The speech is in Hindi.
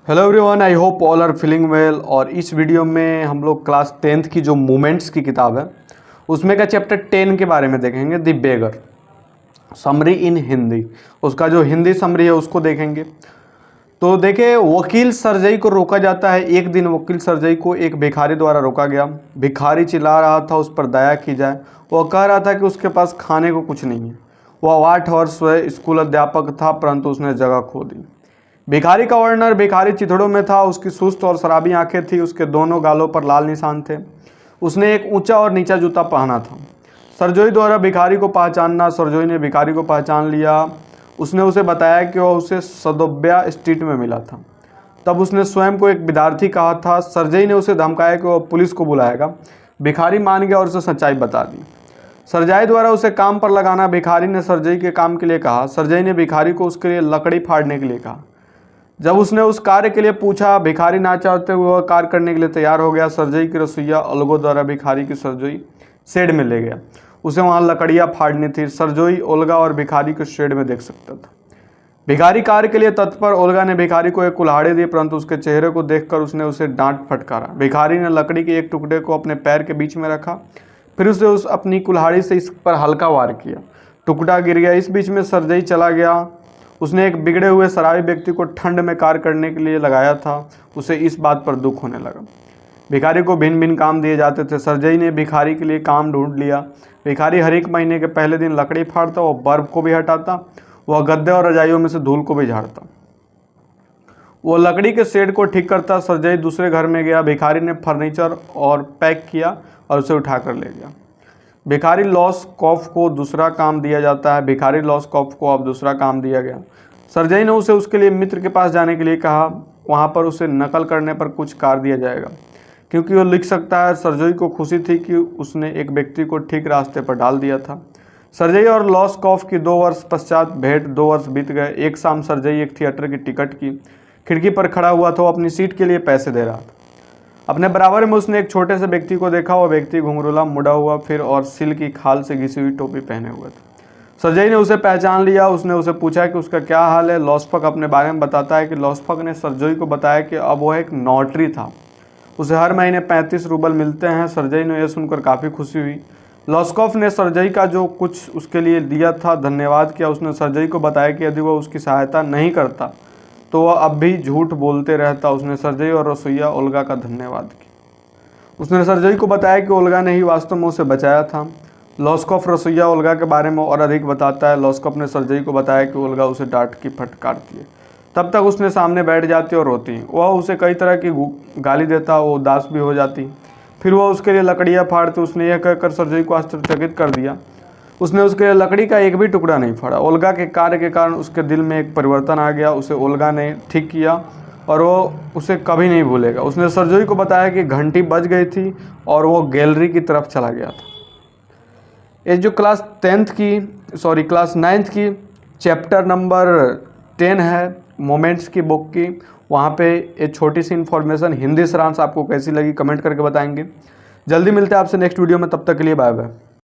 Hello everyone, I hope all are feeling well. और इस वीडियो में हम लोग क्लास 10th की जो मोमेंट्स की किताब है उसमें का चैप्टर 10 के बारे में देखेंगे। द बेगर समरी इन हिंदी, उसका जो हिंदी समरी है उसको देखेंगे। तो देखिए, वकील सरजई को रोका जाता है। एक दिन वकील सरजई को एक भिखारी द्वारा रोका गया। भिखारी चिल्ला रहा था उस पर दया की जाए। वह कह रहा था कि उसके पास खाने को कुछ नहीं है। वह 8 वर्ष स्कूल अध्यापक था, परंतु उसने जगह खो दी। भिखारी का वर्णन, भिखारी चिथड़ों में था। उसकी सुस्त और शराबी आंखें थी। उसके दोनों गालों पर लाल निशान थे। उसने एक ऊंचा और नीचा जूता पहना था। सरजोई द्वारा भिखारी को पहचानना। सरजोई ने भिखारी को पहचान लिया। उसने उसे बताया कि वह उसे सदोब्या स्ट्रीट में मिला था। तब उसने स्वयं को एक विद्यार्थी कहा था। सरजई ने उसे धमकाया कि वह पुलिस को बुलाएगा। भिखारी मान गया और उसे सच्चाई बता दी। सरजई द्वारा उसे काम पर लगाना। भिखारी ने सरजई के काम के लिए कहा। सरजई ने भिखारी को उसके लिए लकड़ी फाड़ने के लिए कहा। जब उसने उस कार्य के लिए पूछा, भिखारी ना चाहते हुए वह कार्य करने के लिए तैयार हो गया। सरजई की रसोइया ओल्गा द्वारा भिखारी की सरजोई शेड में ले गया। उसे वहां लकड़ियां फाड़नी थी। सरजोई ओल्गा और भिखारी को शेड में देख सकता था। भिखारी कार्य के लिए तत्पर। ओल्गा ने भिखारी को एक कुल्हाड़ी दी, परंतु उसके चेहरे को देखकर उसने उसे डांट फटकारा। भिखारी ने लकड़ी के एक टुकड़े को अपने पैर के बीच में रखा, फिर उसे अपनी कुल्हाड़ी से इस पर हल्का वार किया। टुकड़ा गिर गया। इस बीच में सरजई चला गया। उसने एक बिगड़े हुए शराबी व्यक्ति को ठंड में कार्य करने के लिए लगाया था। उसे इस बात पर दुख होने लगा। भिखारी को भिन्न भिन्न काम दिए जाते थे। सरजई ने भिखारी के लिए काम ढूंढ लिया। भिखारी हर एक महीने के पहले दिन लकड़ी फाड़ता, वह बर्फ को भी हटाता, वह गद्दे और रजाइयों में से धूल को भी झाड़ता, वो लकड़ी के शेड को ठीक करता। सरजई दूसरे घर में गया। भिखारी ने फर्नीचर और पैक किया और उसे उठाकर ले गया। भिखारी लॉसकॉफ को दूसरा काम दिया जाता है। भिखारी लॉसकॉफ को अब दूसरा काम दिया गया। सरजई ने उसे उसके लिए मित्र के पास जाने के लिए कहा। वहां पर उसे नकल करने पर कुछ कार्य दिया जाएगा, क्योंकि वह लिख सकता है। सरजई को खुशी थी कि उसने एक व्यक्ति को ठीक रास्ते पर डाल दिया था। सरजई और लॉसकॉफ की 2 वर्ष पश्चात भेंट। 2 वर्ष बीत गए। एक शाम सरजई एक थिएटर की टिकट की खिड़की पर खड़ा हुआ था। वो अपनी सीट के लिए पैसे दे रहा था। अपने बराबर में उसने एक छोटे से व्यक्ति को देखा। वह व्यक्ति घुंघरूला, मुड़ा हुआ फिर और सिल की खाल से घिसी हुई टोपी पहने हुआ था। सरजई ने उसे पहचान लिया। उसने उसे पूछा कि उसका क्या हाल है। लॉसफक अपने बारे में बताता है कि लॉसफक ने सरजई को बताया कि अब वह एक नॉटरी था। उसे हर महीने 35 रूबल मिलते हैं। सरजई ने यह सुनकर काफ़ी खुशी हुई। लॉसकॉफ ने सरजई का जो कुछ उसके लिए दिया था धन्यवाद किया। उसने सरजई को बताया कि यदि वह उसकी सहायता नहीं करता तो वह अब भी झूठ बोलते रहता। उसने सरजई और रसोइया ओल्गा का धन्यवाद किया। उसने सरजई को बताया कि ओल्गा ने ही वास्तव में उसे बचाया था। लॉसकॉफ रसोइया ओल्गा के बारे में और अधिक बताता है। लॉसकॉफ ने सरजई को बताया कि ओल्गा उसे डांट की फटकारती है। तब तक उसने सामने बैठ जाती और रोती। वह उसे कई तरह की गाली देता। वो उदास भी हो जाती। फिर वह उसके लिए लकड़ियाँ फाड़ती। उसने यह कहकर सरजई को आश्चर्यचकित कर दिया। उसने उसके लिए लकड़ी का एक भी टुकड़ा नहीं फाड़ा। ओल्गा के कार्य के कारण उसके दिल में एक परिवर्तन आ गया। उसे ओल्गा ने ठीक किया और वो उसे कभी नहीं भूलेगा। उसने सरजई को बताया कि घंटी बज गई थी और वो गैलरी की तरफ चला गया था। ये जो क्लास 9th की चैप्टर नंबर 10 है मोमेंट्स की बुक की, वहाँ पे एक छोटी सी इन्फॉर्मेशन हिंदी सारांश आपको कैसी लगी कमेंट करके बताएंगे। जल्दी मिलते हैं आपसे नेक्स्ट वीडियो में। तब तक के लिए बाय बाय।